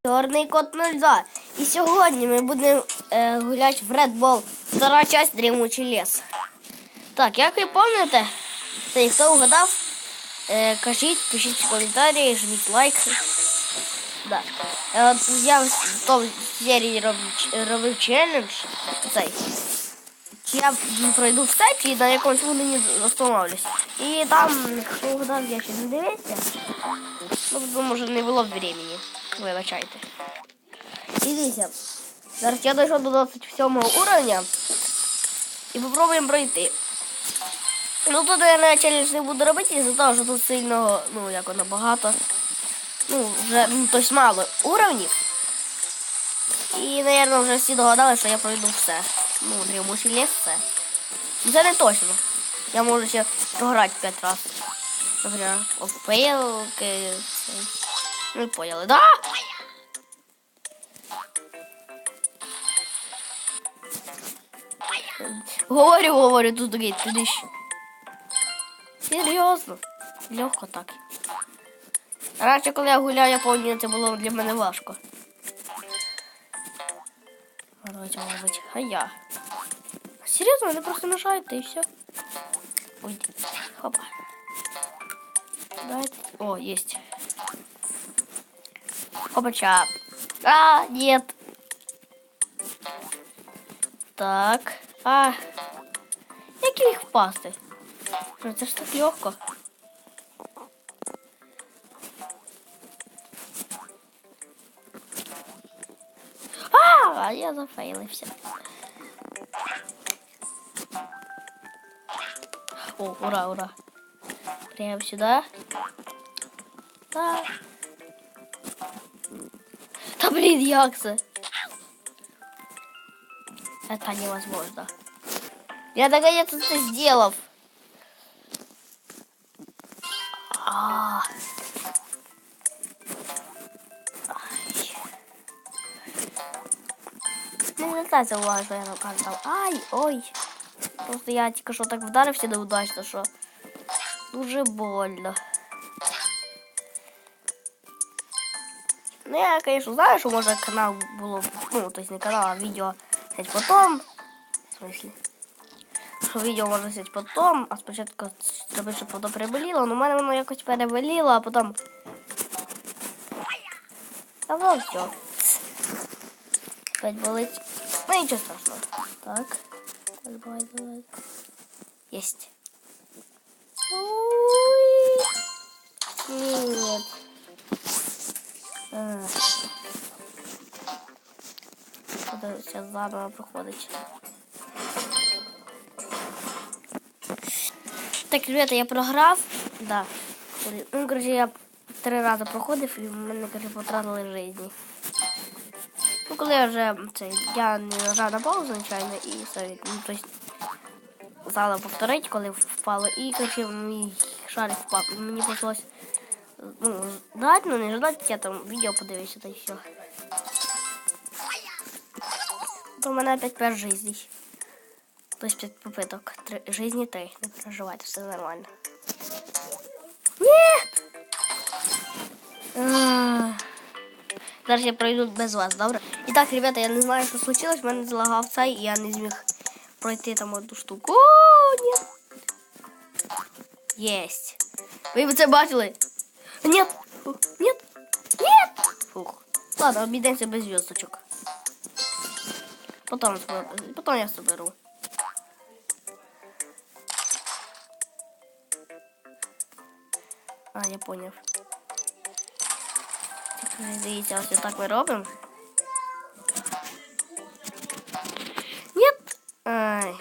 Чорний кот 02. І сьогодні ми будемо гуляти в Red Ball. Втора часть Дрімучий ліс. Так, як ви пам'ятаєте, хто угадав, кажіть, пишіть в коментарі, жміть лайк. Да. Я в тому серії робив челендж. Цей. Я пройду в степі і на якомусь вулині остановлюсь. І там, хто угадав, я ще не дивився. Ну, може не було б времени. Вибачайте. І дивіться. Зараз я дійшов до 27 уровня. І попробуємо пройти. Ну тут я челендж не буду робити, із-за того, що тут сильно, ну як воно багато. Ну, вже тобто мало уровнів. І, мабуть, вже всі догадали, що я пройду все. Ну, Дрімучий ліс все. Це не точно. Я можу ще програти 5 разів. Наприклад, опилки. Ви поняли, да? Говорю, тут такий, туди ще. Серйозно. Легко так. Раніше, коли я гуляв, я пам'ятаю, це було для мене важко. Давайте, мабуть, я. Серйозно, вони просто мешають, і все. Ой, хопа. Дайте. О, есть. Опача. А, нет. Так. А. Як їх впасти? Це ж так легко. А, я зафейлився. О, ура, ура. Прямо сюда. Да. Да блин, як це? Это невозможно. Я наконец-то это сделал. Не знаю, уважно я наказав. Ай, ой. Просто я тільки що так вдарився неудачно, що дуже больно. Ну я, конечно, знаю, що може канал було, ну, то есть не канал, а відео снять потом. В смысле? Що відео можна снять потом, а спочатку зробити, щоб воно переболіло, но в мене воно якось переболіло, а потім... А вот все. Опять болить. Ну ничего страшного. Так. Давай. Есть. Ой. Нет. Надо сейчас заново проходить. Так, ребята, я програв. Да. Ну, короче, я 3 рази проходив і в мене, короче, потратили житті. Ну, коли я вже я не нажав на паузу, звичайно, і все, ну, то есть, зала повторить, коли впало, і, короче, мій шарик впав. Мені прийшлось, ну, ждать, ну, не ждать, я там відео подивився, та й все. То у мене опять 5 жизней. То есть 5 попыток. Жизни 3, не переживайте, все нормально. Нет! Зараз я пройду без вас, добре? І так, ребята, я не знаю, що случилось, в мене залагав цей, і я не зміг пройти там одну штуку. О, нет! Єсть! Ви б це бачили? Нет! Нет! Нет! Фух. Ладно, обійдемося без зв'язочок. Потом я соберу. А, я поняв. Дивіться, ось так ми робимо. Нет! Ай,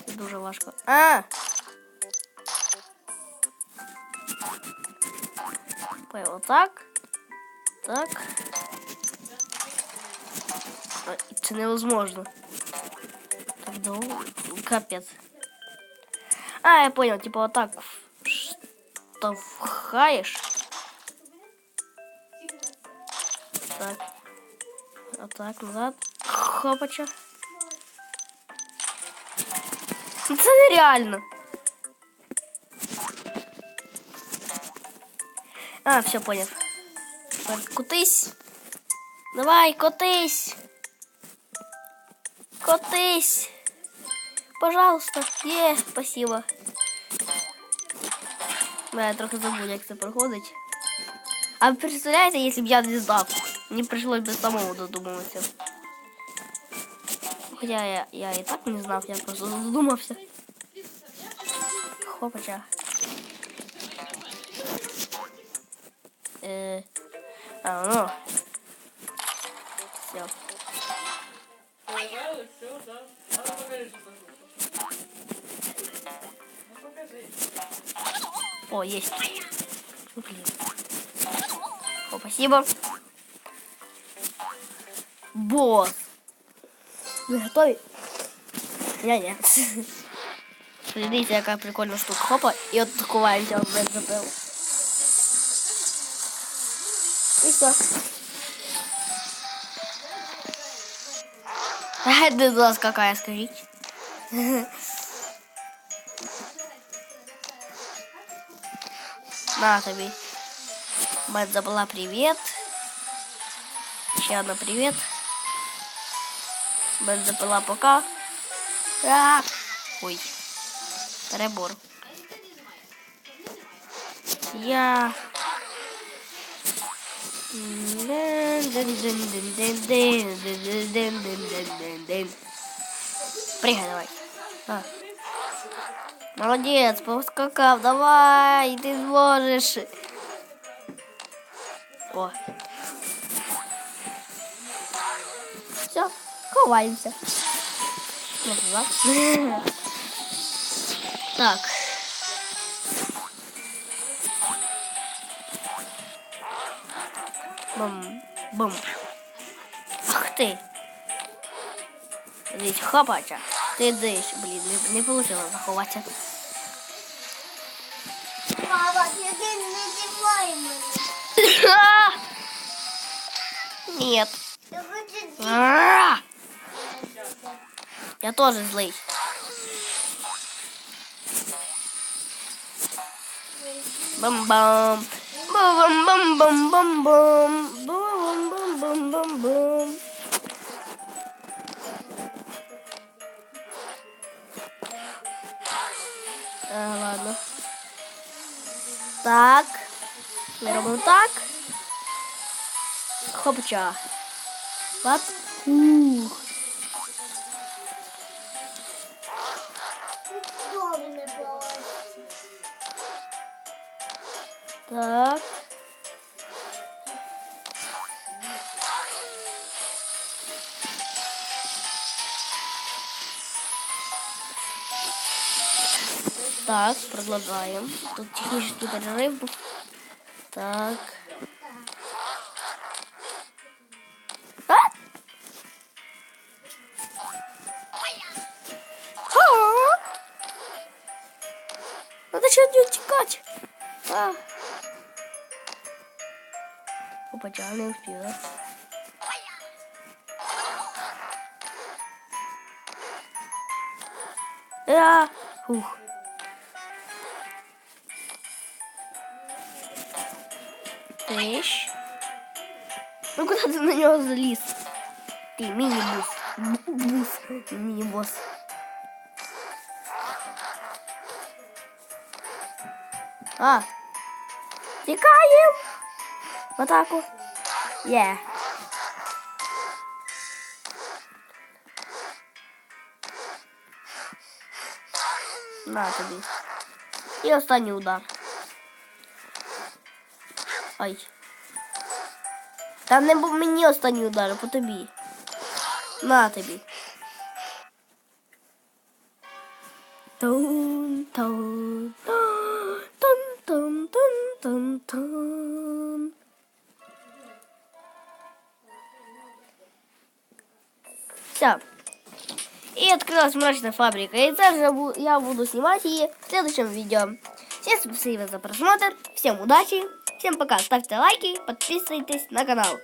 це дуже важко. Понял, так. Так. Це невозможно. Так довго. Капець. А, я понял, типа вот так штовхаешь. Так. Вот так, назад. Хопача. Це нереально. А, все, понял. Так, кутись. Давай, котись. Котись. Пожалуйста. Спасибо. Я трохи забув, як це проходить. А ви представляєте, якщо б я не знав? Мені прийшлось би самому додумуватися. Хоча я і так не знав, я просто додумався. Хопача. Ну. Все. О, есть. Блин. О, спасибо. Босс. Вы готовы? Не. Смотрите, какая прикольная штука. Хопа, и вот открываемся в бензопилу. И все. Это у нас какая, скажите. На тобі. Мать забыла привет. Еще одна привет. Мать забыла пока. Ой. Перебор. Я. Прыгай давай. Молодец, поскакал, давай, ты сможешь. О. Все, ховаемся. Так. Бум. Ах ты. Здесь хопача. Ты дышь, блин, не получилось заховаться. Папа, ты не снимай меня. Нет. Я хочу Я тоже злый. Бам-бам. Бам-бам-бам-бам-бам. Бам-бам-бам-бам-бам. Ладно. Так. Ми робимо так. Хопча. Лап. удобно было. Так. Так, продолжаем. Тут технический перерыв был. Так. Надо что не утекать. Опа, я не успела. Фух. Тыщ. Ну куда ты на него залез? Ты мини-босс. Мини-босс. Текаем. В атаку. На тобі. І останній удар. Ай. Та не по мені останній удар, а по тобі. На тобі. Тун-тун. Тун-тун-тун-тун-тун. Все. И открылась мрачная фабрика. И также я буду снимать ее в следующем видео. Всем спасибо за просмотр. Всем удачи. Всем пока. Ставьте лайки. Подписывайтесь на канал.